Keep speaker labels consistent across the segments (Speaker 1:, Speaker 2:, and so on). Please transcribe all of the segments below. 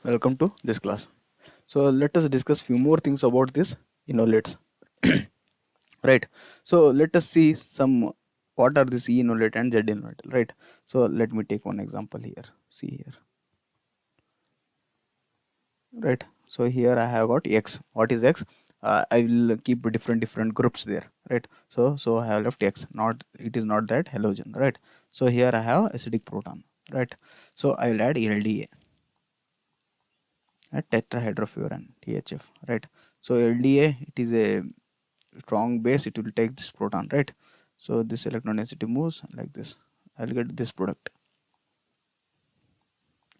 Speaker 1: Welcome to this class. So let us discuss few more things about this enolates. Right. So let us see some what are this E-enolate and Z-enolate. Right. So let me take one example here. See here. Right. So here I have got X. What is X? I will keep different groups there. Right. So I have left X. Not it is not that halogen. Right. So here I have acidic proton. Right. So I will add LDA. At tetrahydrofuran THF, right? So LDA, it is a strong base, it will take this proton, right? So this electron density moves like this. I'll get this product,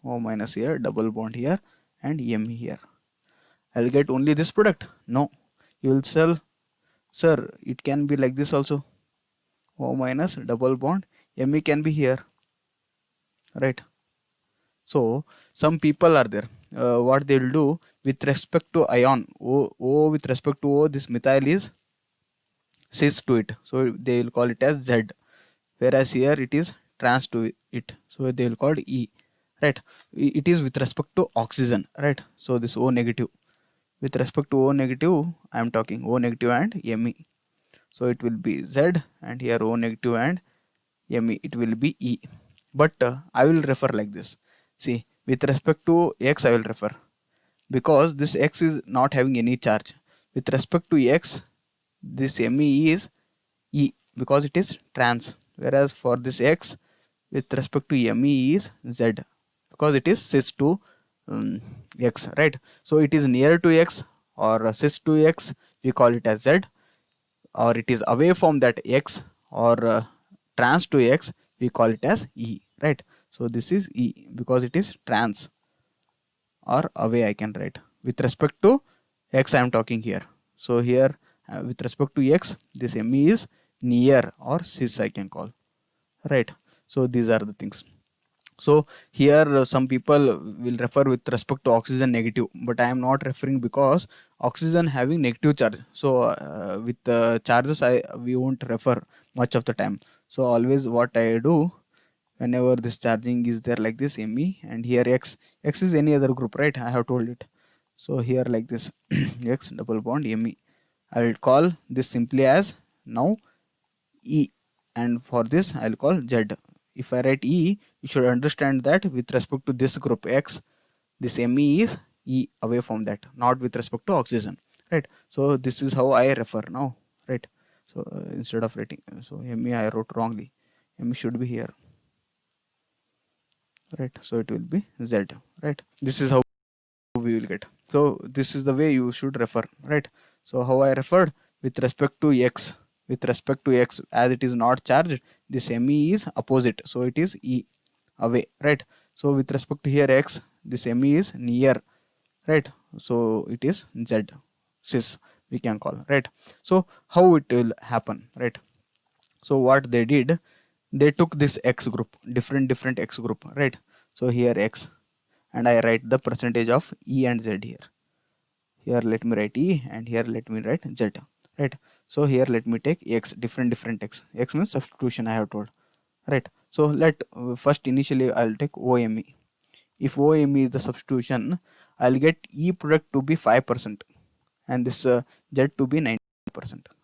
Speaker 1: O minus here, double bond here, and M here. I'll get only this product? No, you will sell, sir, it can be like this also. O minus double bond, Me can be here, right? So some people are there. What they will do with respect to ion O with respect to O, this methyl is cis to it, so they will call it as Z. Whereas here it is trans to it, so they will call it E. Right? It is with respect to oxygen. Right? So this O negative. With respect to O negative, I am talking O negative and Me. So it will be Z, and here O negative and Me, it will be E. But I will refer like this. See, with respect to X I will refer, because this X is not having any charge. With respect to X, this Me is E, because it is trans, whereas for this X with respect to Me is Z, because it is cis to X, right? So it is near to X or cis to X, we call it as Z, or it is away from that X or trans to X, we call it as E, right? So this is E because it is trans or away, I can write. With respect to X I am talking here. So here with respect to X, this Me is near or cis, I can call, right? So these are the things. So here some people will refer with respect to oxygen negative, but I am not referring because oxygen having negative charge. So with charges we won't refer much of the time. So always what I do, whenever this charging is there like this Me, and here X is any other group, right? I have told it. So here like this X double bond Me, I will call this simply as now E, and for this I will call Z. If I write E, you should understand that with respect to this group X, this Me is E away from that, not with respect to oxygen, right? So this is how I refer now, right? So instead of writing, so Me I wrote wrongly. Me should be here, right? So it will be Z, right? This is how we will get. So this is the way you should refer, right? So how I referred, with respect to X, with respect to X, as it is not charged, this Me is opposite, so it is E away, right? So with respect to here X, this Me is near, right? So it is Z, cis, we can call, right? So how it will happen, right? So what they did, they took this X group, different X group, right? So here X, and I write the percentage of E and Z here. Here let me write E, and here let me write Z, right? So here let me take X, different X. X means substitution, I have told, right? So let first initially I'll take OME. If OME is the substitution, I'll get E product to be 5% and this Z to be 90%.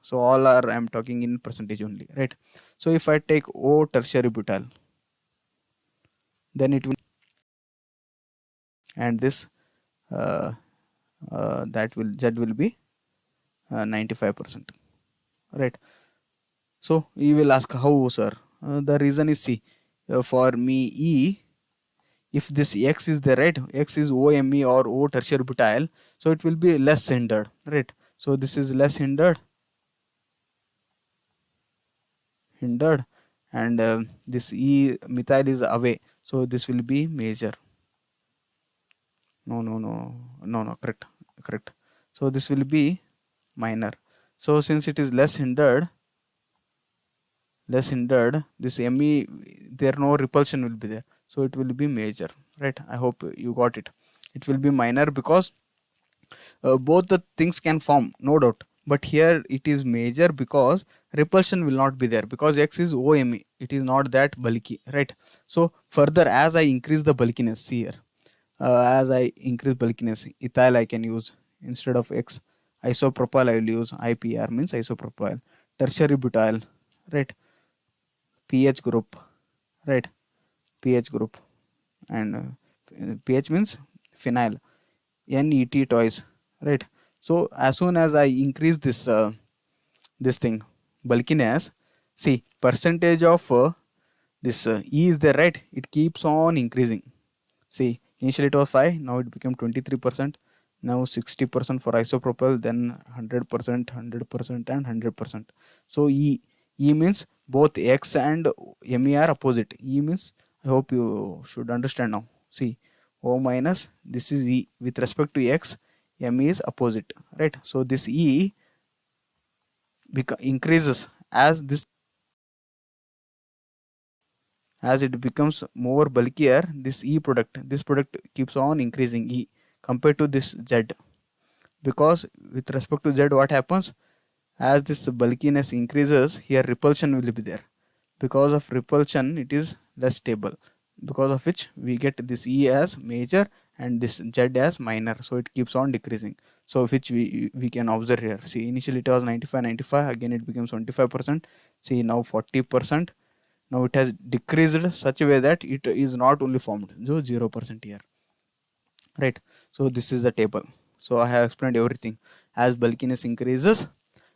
Speaker 1: So all are, I'm talking in percentage only, right? So if I take O tertiary butyl, then it will, and this that will, Z will be 95%, right? So you will ask how, sir? The reason is, see, for me E, if this X is there, right, X is OMe or O tertiary butyl, so it will be less hindered, right? So this is less hindered, and this E methyl is away, so this will be major. No, correct. So this will be minor. So since it is less hindered, this Me, there no repulsion will be there, so it will be major, right? I hope you got it. It will be minor because both the things can form, no doubt, but here it is major because repulsion will not be there, because X is OMe, it is not that bulky, right? So further, as I increase the bulkiness, see here, as I increase bulkiness, ethyl I can use instead of X. Isopropyl I will use IPR, means isopropyl. Tertiary butyl, right? pH group, right? pH group, and pH means phenyl. NET twice, right? So as soon as I increase this thing bulkiness, see percentage of this E is there, right? It keeps on increasing. See, initially it was 5, now it became 23%, now 60% for isopropyl, then 100%, 100%, and 100%. So E means both X and Me are opposite. E means, I hope you should understand now. See, O minus, this is E. With respect to X, Me is opposite, right? So this E increases as it becomes more bulkier. This product keeps on increasing E compared to this Z, because with respect to Z, what happens, as this bulkiness increases, here repulsion will be there. Because of repulsion, it is less stable, because of which we get this E as major and this Z as minor. So it keeps on decreasing, so which we can observe here. See, initially it was 95, again it becomes 25%. See, now 40%. Now it has decreased such a way that it is not only formed, so 0% here, right? So this is the table. So I have explained everything. As bulkiness increases,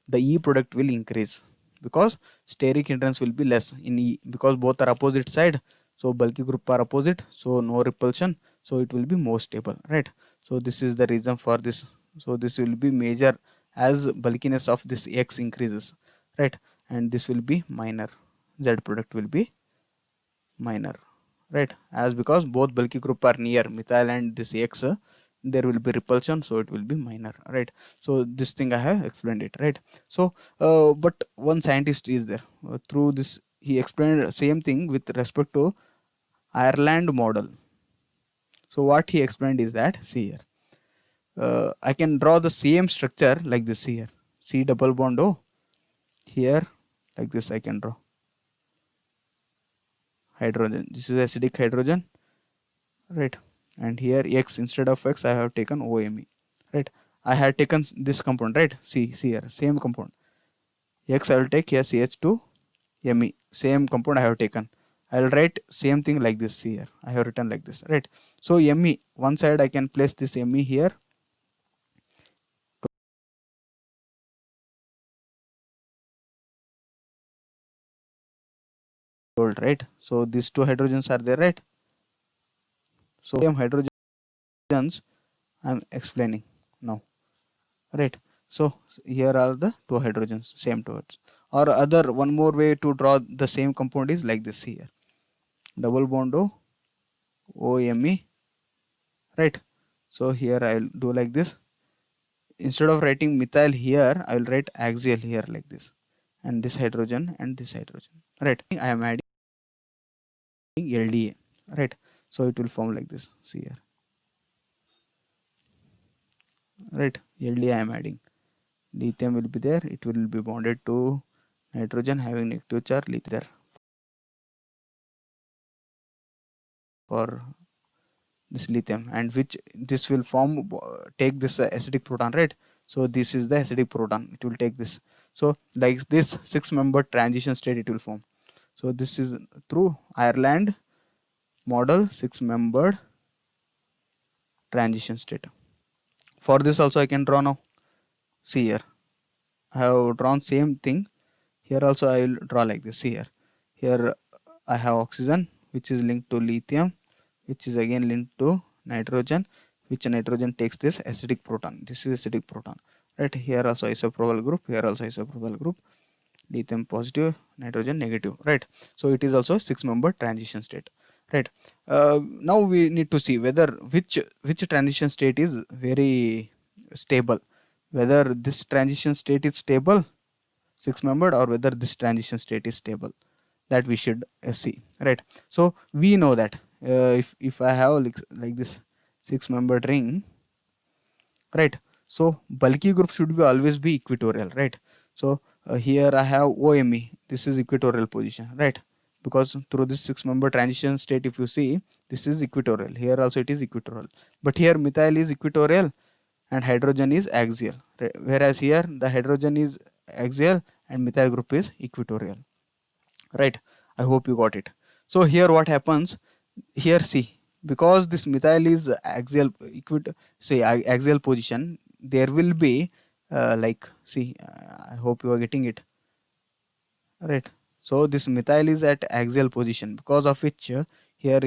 Speaker 1: the E product will increase, because steric hindrance will be less in E, because both are opposite side. So bulky group are opposite, so no repulsion, so it will be more stable, right? So this is the reason for this. So this will be major as bulkiness of this X increases, right? And this will be minor, Z product will be minor, right? As because both bulky group are near methyl and this X, there will be repulsion, so it will be minor, right? So this thing I have explained it, right? So but one scientist is there, through this he explained same thing with respect to Ireland model. So what he explained is that, see here, I can draw the same structure like this here. C double bond O, here like this I can draw hydrogen. This is acidic hydrogen, right? And here X, instead of X I have taken OMe, right? I had taken this compound, right? See here, same compound. X I will take here CH2 Me, same compound I have taken. I will write same thing like this. See here, I have written like this, right? So Me, one side I can place this Me here, told, right? So these two hydrogens are there, right? So same hydrogens I am explaining now, right? So here are the two hydrogens, same towards. Or other one more way to draw the same compound is like this here, double bond OMe, right? So here I will do like this. Instead of writing methyl here, I will write axial here like this, and this hydrogen and this hydrogen, right? I am adding LDA, right? So it will form like this. See here, right? LDA I am adding. Lithium will be there. It will be bonded to nitrogen having negative charge. Lithium there for this lithium, and which this will form, take this acidic proton, right? So this is the acidic proton, it will take this. So like this 6-membered transition state it will form. So this is through Ireland model 6-membered transition state. For this also I can draw now. See here, I have drawn same thing. Here also I will draw like this. See here, here I have oxygen which is linked to lithium, which is again linked to nitrogen, which nitrogen takes this acidic proton. This is acidic proton, right? Here also isopropyl group, here also isopropyl group, lithium positive, nitrogen negative, right? So it is also 6-membered transition state, right? Now we need to see whether which transition state is very stable, whether this transition state is stable, 6-membered, or whether this transition state is stable, that we should see, right? So we know that if I have like this 6-membered ring, right? So bulky group should be always be equatorial, right? So here I have OMe, this is equatorial position, right? Because through this 6-member transition state, if you see, this is equatorial, here also it is equatorial, but here methyl is equatorial and hydrogen is axial, whereas here the hydrogen is axial and methyl group is equatorial, right? I hope you got it. So here what happens, here see, because this methyl is axial axial position, there will be like see, I hope you are getting it, right? So this methyl is at axial position, because of which here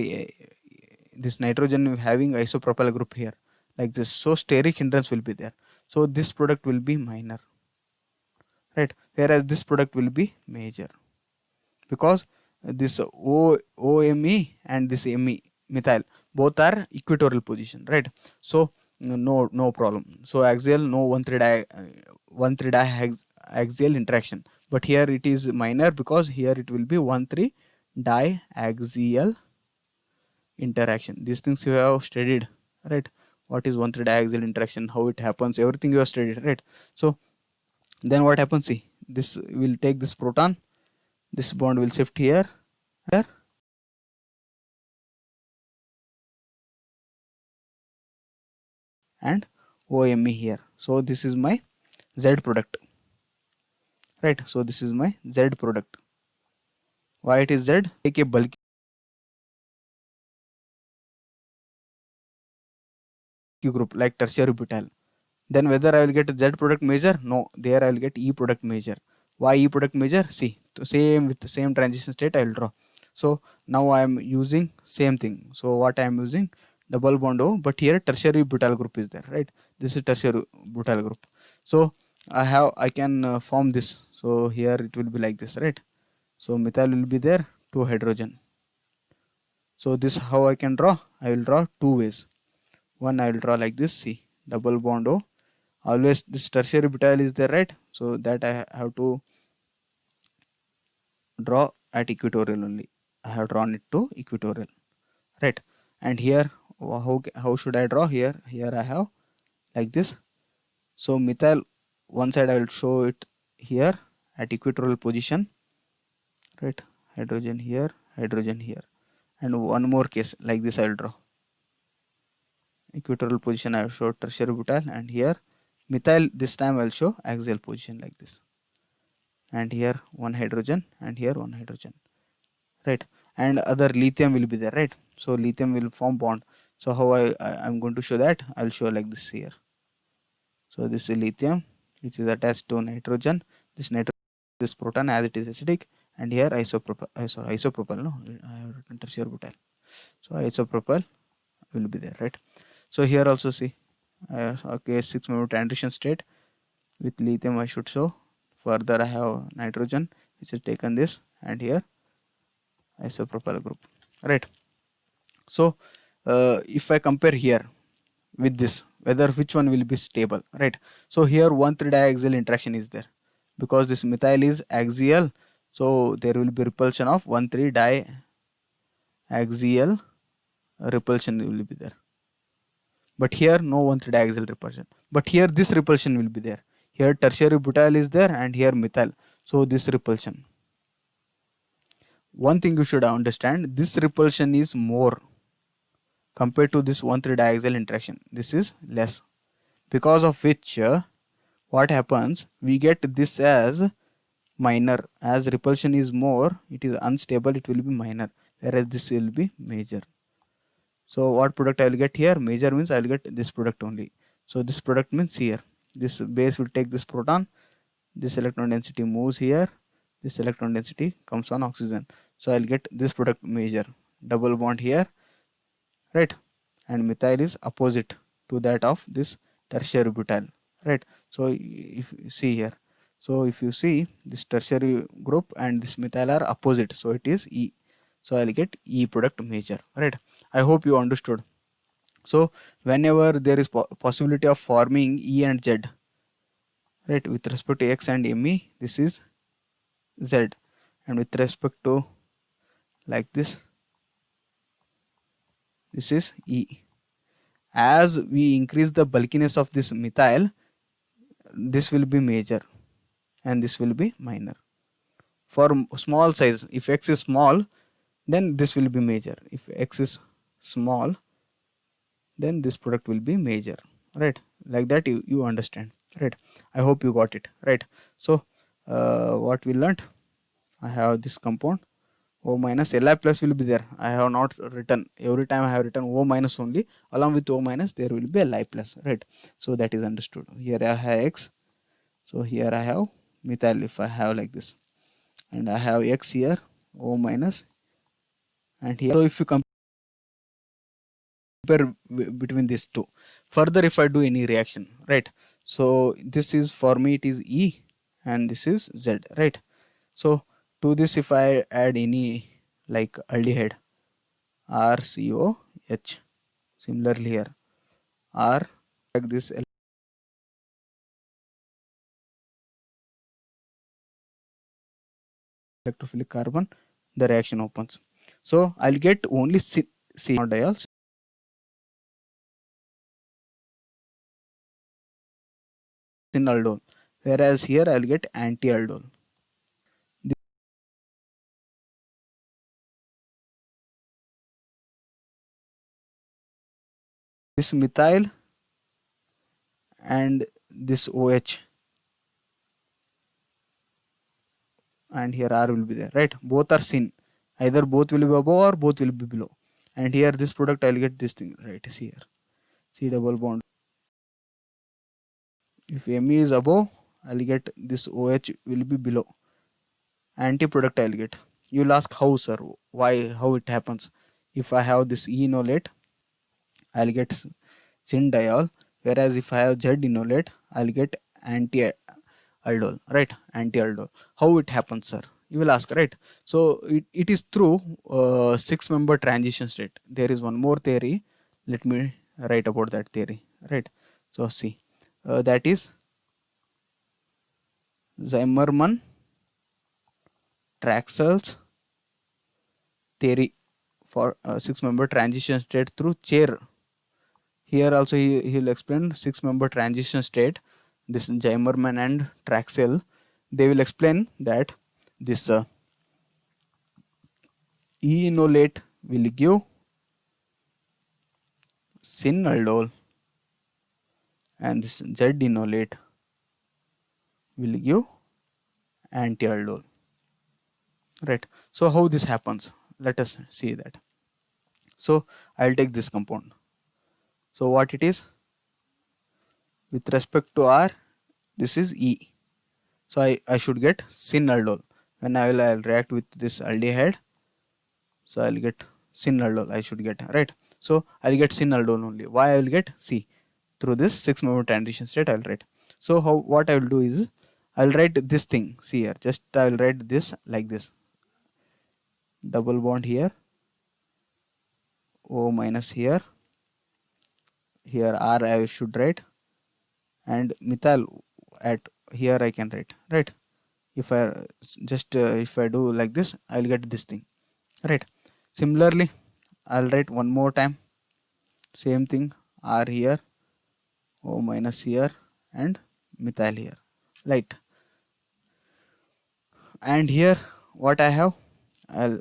Speaker 1: this nitrogen having isopropyl group here like this, so steric hindrance will be there, so this product will be minor, right? Whereas this product will be major, because this OMe and this Me methyl both are equatorial position, right? So no problem. So axial, no 1,3 axial interaction, but here it is minor because here it will be 1,3 diaxial interaction. These things you have studied, right? What is 1,3 diaxial interaction, how it happens, everything you have studied, right? So then what happens, see, this will take this proton, this bond will shift here, and OMe here. So this is my Z product, right? So this is my Z product. Why it is Z? Take a bulky group like tertiary butyl. Then whether I will get Z product major? No, there I will get E product major. Why E product major? See, same with the same transition state I will draw. So now I am using same thing. So what I am using? Double bond O, but here tertiary butyl group is there, right? This is tertiary butyl group. So I can form this. So here it will be like this, right? So methyl will be there, 2 hydrogen. So this how I can draw? I will draw two ways. One I will draw like this, see, double bond O. Always this tertiary butyl is there, right? So that I have to draw at equatorial only. I have drawn it to equatorial, right? And here how should I draw? Here I have like this. So methyl, one side I will show it here at equatorial position, right? Hydrogen here, and one more case like this I will draw. Equatorial position I will show tertiary butyl, and here methyl this time I will show axial position like this, and here one hydrogen and here one hydrogen, right? And other lithium will be there, right? So lithium will form bond. So how I'm going to show that? I'll show like this here. So this is lithium which is attached to nitrogen. This proton as it is acidic, and here isopropyl, no, I have written tertiary butyl. So isopropyl will be there, right? So here also see, okay, 6 member transition state with lithium I should show. Further I have nitrogen which is taken this, and here isopropyl group, right? So if I compare here with this, whether which one will be stable, right? So here 1,3 diaxial interaction is there, because this methyl is axial, so there will be repulsion of 1,3 diaxial repulsion will be there. But here no 1,3 diaxial repulsion, but here this repulsion will be there. Here tertiary butyl is there and here methyl, so this repulsion. One thing you should understand, this repulsion is more compared to this 1,3 diaxial interaction. This is less, because of which what happens, we get this as minor. As repulsion is more, it is unstable, it will be minor, whereas this will be major. So what product I will get here? Major means I will get this product only. So this product means here, this base will take this proton, this electron density moves here, this electron density comes on oxygen. So I will get this product major, double bond here, right? And methyl is opposite to that of this tertiary butyl, right? So if you see here, so if you see this tertiary group and this methyl are opposite, so it is E. So I'll get E product major, right? I hope you understood. So whenever there is possibility of forming E and Z, right, with respect to X and Me, this is Z, and with respect to like this is E. As we increase the bulkiness of this methyl, this will be major and this will be minor. For small size, if X is small, then this will be major. If X is small, then this product will be major, right? Like that you understand, right? I hope you got it, right? So what we learnt, I have this compound O minus, Li plus will be there. I have not written, every time I have written O minus only, along with O minus there will be a Li plus, right? So that is understood. Here I have X, so here I have methyl if I have like this, and I have X here, O minus, and here. So if you compare between these two, further if I do any reaction, right? So this is, for me it is E and this is Z, right? So to this if I add any like aldehyde, RCOH, similarly here R, like this electrophilic carbon, the reaction opens. So I'll get only diol, aldol, whereas here I'll get anti-aldol. This methyl and this OH, and here R will be there, right? Both are syn, either both will be above or both will be below, and here this product I'll get this thing, right? See here, C double bond. If Me is above, I'll get this OH will be below, anti-product I'll get. You'll ask how, sir, why, how it happens? If I have this E-Enolate, I'll get syn diol, whereas if I have Z-Enolate, I'll get anti-aldol, right? Anti-aldol. How it happens, sir? You will ask, right? So it is through 6-member transition state. There is one more theory. Let me write about that theory, right? So see, that is Zimmermann-Traxell's theory for 6-member transition state through chair. Here also he will explain 6-member transition state. This Zimmermann and Traxell, they will explain that this E-Enolate will give syn-aldol and this Z-Enolate will give anti-aldol, right? So how this happens? Let us see that. So I'll take this compound. So what it is? With respect to R, this is E. So I should get syn-aldol. When I'll react with this aldehyde, so I'll get syn-aldol, I should get, right? So I'll get syn-aldol only. Why I will get? See, through this 6-member transition state I'll write. So what I will do is I'll write this thing. See here, just I will write this like this. Double bond here, O minus here, here R I should write, and methyl at here I can write, right? If I just if I do like this, I'll get this thing, right? Similarly, I'll write one more time, same thing, R here, O minus here, and methyl here, right? And here what I have, I'll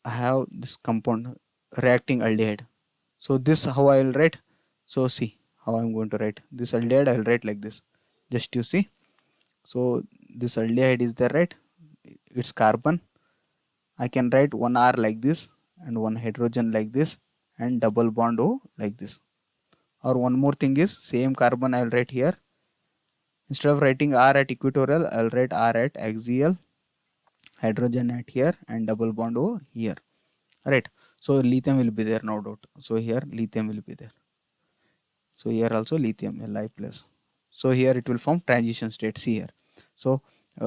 Speaker 1: have this compound reacting aldehyde. So this how I will write. So see how I'm going to write this aldehyde. I will write like this. Just you see. So this aldehyde is there, right? It's carbon. I can write one R like this and one hydrogen like this and double bond O like this. Or one more thing is same carbon I will write here. Instead of writing R at equatorial, I will write R at axial, hydrogen at here and double bond O here, right? So lithium will be there, no doubt. So here lithium will be there. So here also lithium Li plus. So here it will form transition state. See here. So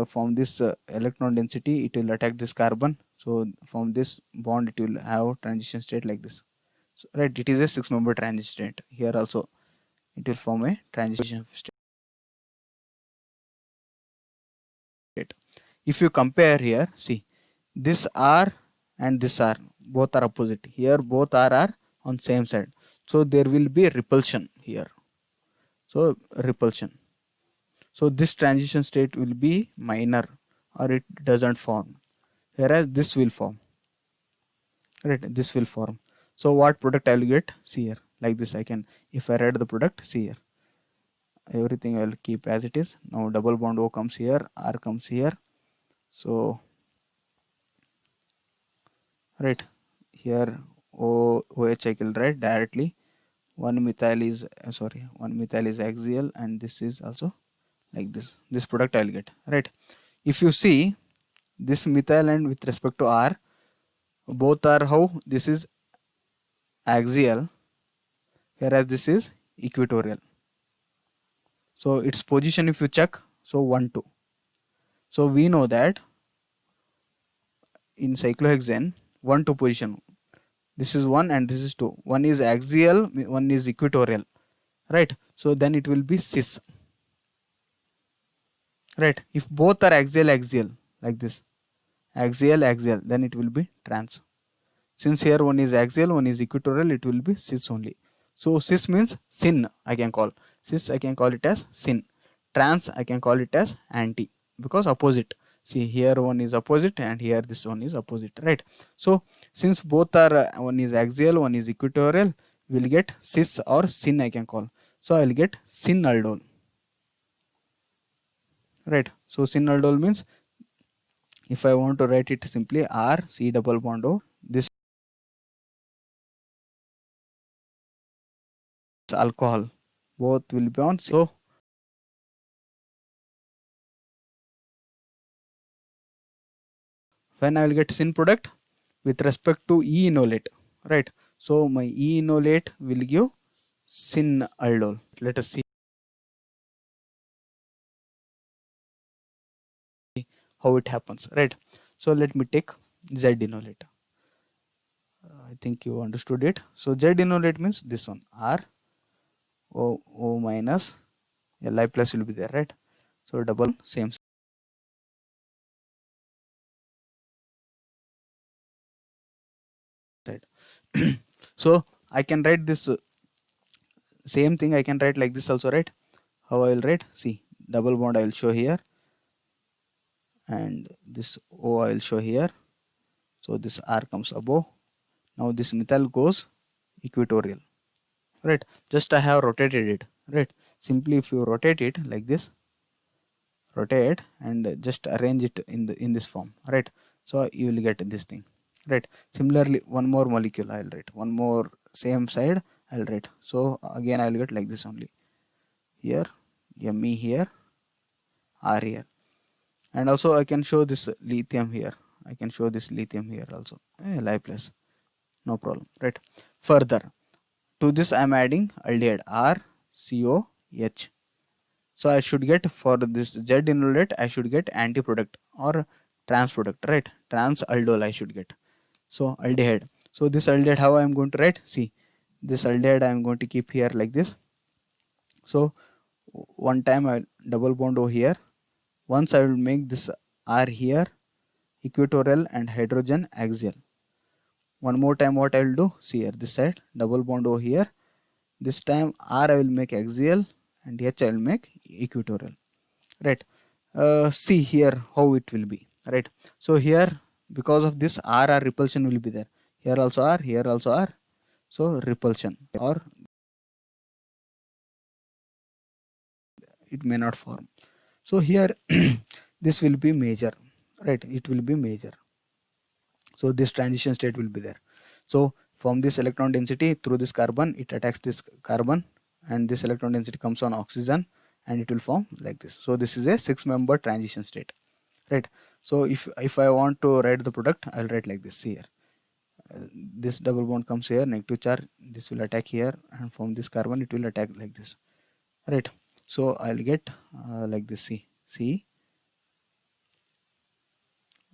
Speaker 1: from this electron density it will attack this carbon. So from this bond it will have transition state like this. So, right, it is a 6-member transition state. Here also it will form a transition state. If you compare here, see this R and this R both are opposite. Here both R are on same side. So there will be repulsion here. So repulsion. So this transition state will be minor or it doesn't form. Whereas this will form. Right, this will form. So what product I will get? See here, like this I can, if I write the product, see here, everything I will keep as it is. Now double bond O comes here, R comes here. So right here OH I will write directly. One methyl is axial, and this is also like this product I'll get, right? If you see this methyl and with respect to R, both are how, this is axial, whereas this is equatorial. So its position, if you check, so 1 2. So we know that in cyclohexane 1 2 position, this is 1 and this is 2, one is axial, one is equatorial, right? So then it will be cis, right? If both are axial axial, like this, axial axial, then it will be trans. Since here one is axial, one is equatorial, it will be cis only. So cis means syn, I can call. Cis I can call it as syn. Trans I can call it as anti, because opposite. See here one is opposite and here this one is opposite, right? So since both are, one is axial, one is equatorial, we will get cis or syn I can call. So I will get syn aldol, right? So syn aldol means, if I want to write it simply, R C double bond O, this alcohol, both will be on. So when I will get syn product with respect to E-enolate, right? So my E-enolate will give syn aldol. Let us see how it happens, right? So let me take Z-enolate. I think you understood it. So Z-enolate means this one, R O minus Li plus will be there, right? So double same side. So I can write this same thing, I can write like this also, right? How I will write? See, double bond I will show here, and this O I will show here. So this R comes above. Now this methyl goes equatorial, right? Just I have rotated it, right? Simply if you rotate it like this, rotate and just arrange it in this form, right? So you will get this thing, right? Similarly, one more molecule I will write, one more same side I will write. So again I will get like this only. Here Me here, R here, and also I can show this lithium here. I can show this lithium here also. Li plus, no problem, right? Further to this I am adding aldehyde RCOH. So I should get, for this Z-enolate I should get anti-product or trans product, right? Trans aldol I should get. So aldehyde. So this aldehyde, how I am going to write? See, this aldehyde I am going to keep here like this. So one time I double bond O here. Once I will make this R here equatorial and hydrogen axial. One more time what I will do? See here, this side double bond O here. This time R I will make axial and H I will make equatorial, right? See here how it will be, right? So here, because of this R repulsion will be there. Here also R, here also R. So repulsion, or it may not form. So here this will be major, right? It will be major. So this transition state will be there. So from this electron density through this carbon, it attacks this carbon, and this electron density comes on oxygen, and it will form like this. So this is a 6-member transition state, right? So if I want to write the product, I'll write like this. See here, this double bond comes here, negative charge, this will attack here, and from this carbon it will attack like this, right? So I'll get like this. See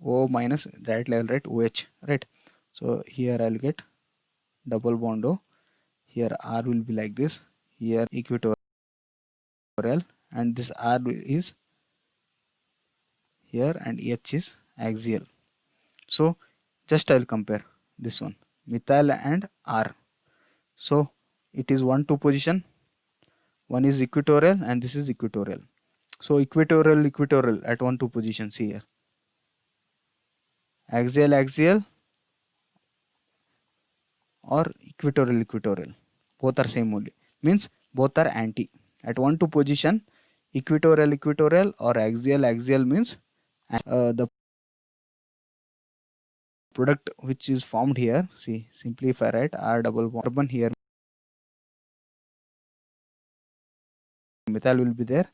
Speaker 1: O minus, directly I'll write OH, right? So here I'll get double bond O. Here R will be like this. Here equatorial, and this R is here, and H is axial. So just I'll compare this one, methyl and R. So it is 1 2 position. One is equatorial and this is equatorial. So equatorial at 1 2 positions here. Axial or equatorial. Both are same only. Means both are anti. At 1 2 position, equatorial or axial means the product which is formed here. See, simply if I write R double bond carbon here, methyl will be there.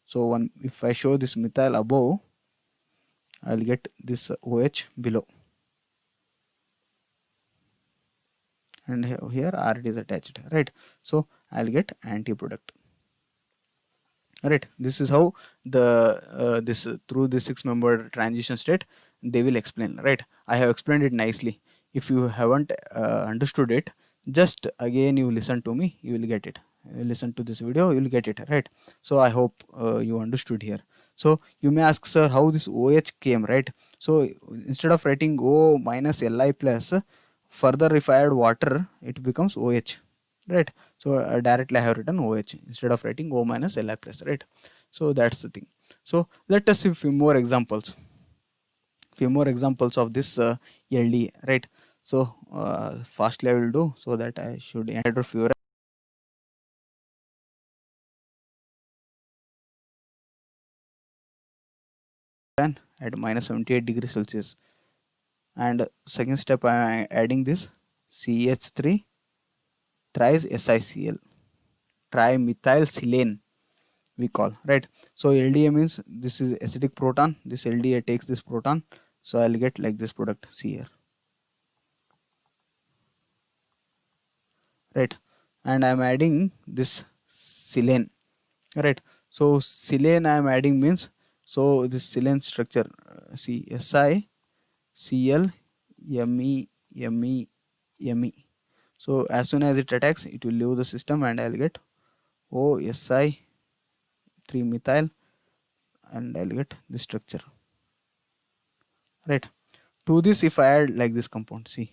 Speaker 1: So if I show this methyl above, I'll get this OH below, and here R is attached, right? So I'll get anti-product. Right, this is how the this through this 6-member transition state they will explain. Right, I have explained it nicely. If you haven't understood it, just again you listen to me, you will get it. Listen to this video, you will get it. Right, so I hope you understood here. So you may ask, sir, how this OH came, right? So instead of writing O minus Li plus, further if I add water, it becomes OH, right? So directly I have written OH instead of writing O minus Li plus, right? So that's the thing. So let us see few more examples of this LDA, right? So fastly I will do, so that I should enter furan at minus 78 degrees Celsius, and second step I am adding this CH3 thrice SiCl, trimethylsilane we call, right? So LDA means this is acidic proton, this LDA takes this proton, so I'll get like this product. See here, right? And I'm adding this silane, right? So silane I'm adding means, so this silane structure, see SiCl Me. So as soon as it attacks, it will leave the system, and I'll get OSi 3 methyl, and I'll get this structure, right? To this, if I add like this compound, see,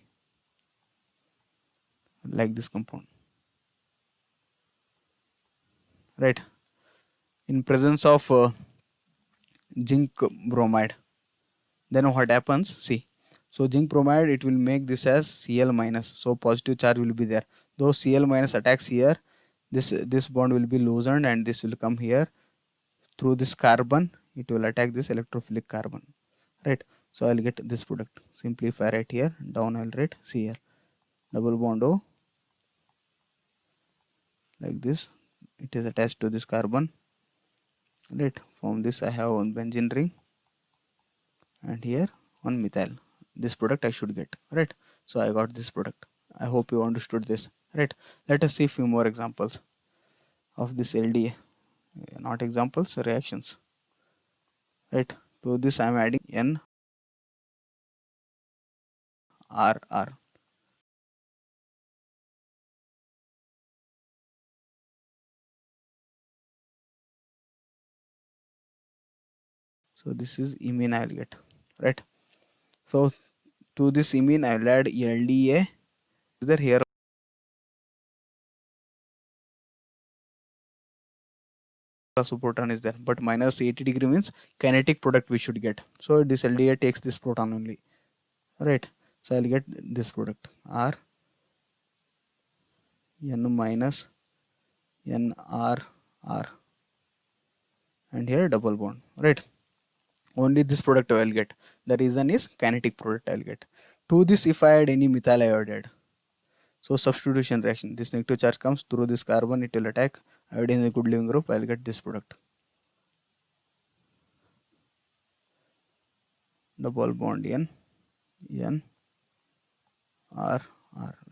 Speaker 1: like this compound, right, in presence of zinc bromide, then what happens? See, so zinc bromide, it will make this as Cl minus, so positive charge will be there. Though Cl minus attacks here, this bond will be loosened, and this will come here through this carbon, it will attack this electrophilic carbon, right? So I'll get this product. Simply if I write here down, I'll write, see here, double bond O, like this, it is attached to this carbon, right? From this I have one benzene ring, and here one methyl. This product I should get, right? So I got this product. I hope you understood this, right? Let us see few more examples of this LDA, not examples, reactions, right? To this I am adding NRR. So this is imine I'll get, right? So to this imine I'll add LDA. Is there here also proton is there, but minus 80 degree means kinetic product we should get. So this LDA takes this proton only, right? So I'll get this product R N minus NRR, and here double bond, right? Only this product I will get. The reason is kinetic product I will get. To this, if I add any methyl iodide, so substitution reaction, this negative charge comes through this carbon, it will attack iodine in the good leaving group, I will get this product. Double bond N R,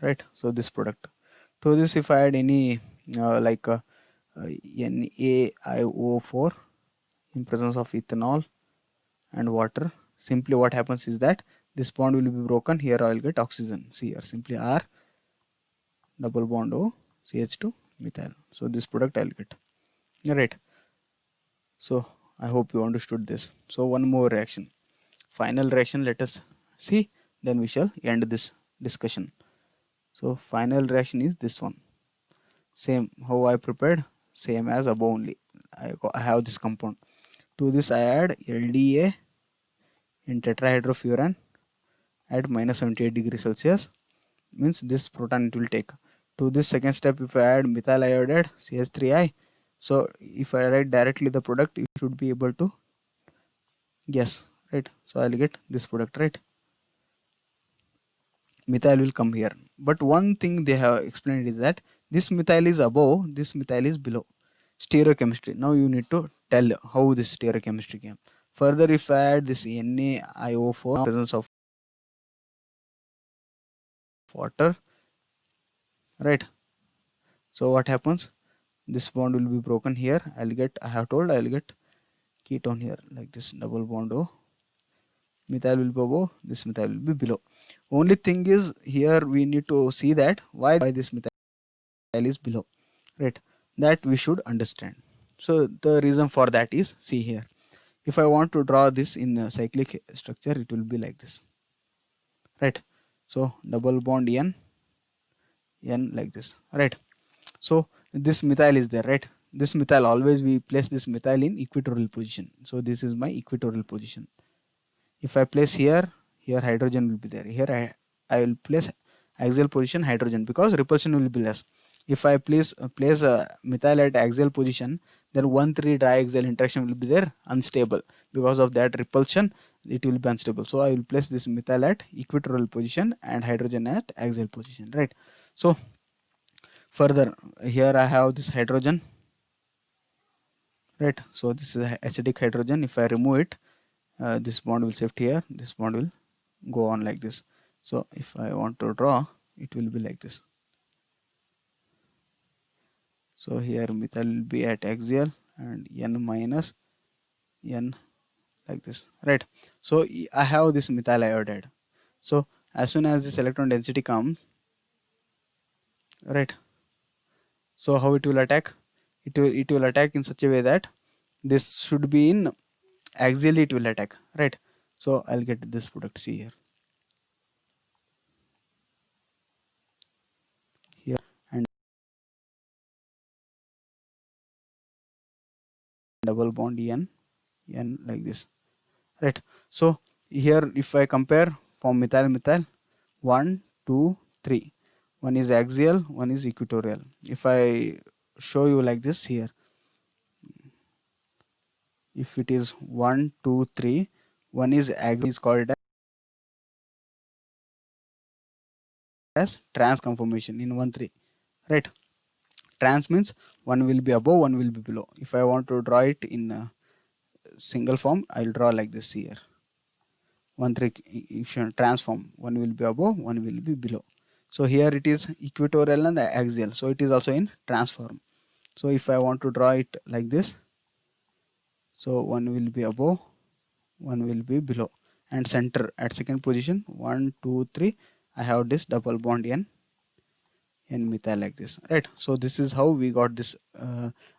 Speaker 1: right? So this product. To this, if I add any like NaIO4 in presence of ethanol and water, simply what happens is that this bond will be broken. Here I will get oxygen. See here, simply R double bond O CH2 methyl. So this product I will get. Right. So I hope you understood this. So one more reaction. Final reaction, let us see. Then we shall end this discussion. So final reaction is this one. Same how I prepared, same as above only. I have this compound. To this I add LDA in tetrahydrofuran at minus 78 degrees Celsius. means this proton it will take. To this second step, if I add methyl iodide CH3I, so if I write directly the product, you should be able to guess, right? So I'll get this product, right? Methyl will come here. But one thing they have explained is that this methyl is above, this methyl is below. Stereochemistry. Now you need to tell how this stereochemistry came. Further, if I add this NaIO4 presence of water, right? So what happens? This bond will be broken here. I'll get ketone here like this, double bond O. Methyl will be above, this methyl will be below. Only thing is here we need to see that why this methyl is below, right? That we should understand. So the reason for that is, see here. If I want to draw this in a cyclic structure, it will be like this, right? So double bond N like this, right? So this methyl is there, right? This methyl, always we place this methyl in equatorial position. So this is my equatorial position. If I place here hydrogen will be there. Here I will place axial position hydrogen, because repulsion will be less. If I place a methyl at axial position, then 1,3 diaxial interaction will be there, unstable. Because of that repulsion, it will be unstable. So I will place this methyl at equatorial position and hydrogen at axial position, right? So further, here I have this hydrogen, right? So this is acidic hydrogen. If I remove it, this bond will shift here, this bond will go on like this. So if I want to draw, it will be like this. So here methyl will be at axial and N minus N like this, right? So I have this methyl iodide. So as soon as this electron density comes, right? So how it will attack? It will attack in such a way that this should be in axially, it will attack, right? So I'll get this product, see here, and double bond N like this, right? So here if I compare from methyl 1 2 3, one is axial, one is equatorial. If I show you like this here, if it is 1 2 3, one is axial, is called as trans conformation in 1 3, right? Trans means one will be above, one will be below. If I want to draw it in single form, I'll draw like this here. 1 3 transform, one will be above, one will be below. So here it is equatorial and axial, so it is also in transform. So if I want to draw it like this, so one will be above, one will be below, and center at second position 1 2 3, I have this double bond N methyl like this, right? So this is how we got this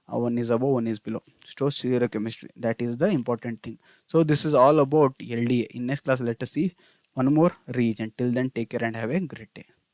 Speaker 1: one is above, one is below. So stereochemistry, that is the important thing. So this is all about LDA. In next class, let us see one more reagent. Till then, take care and have a great day.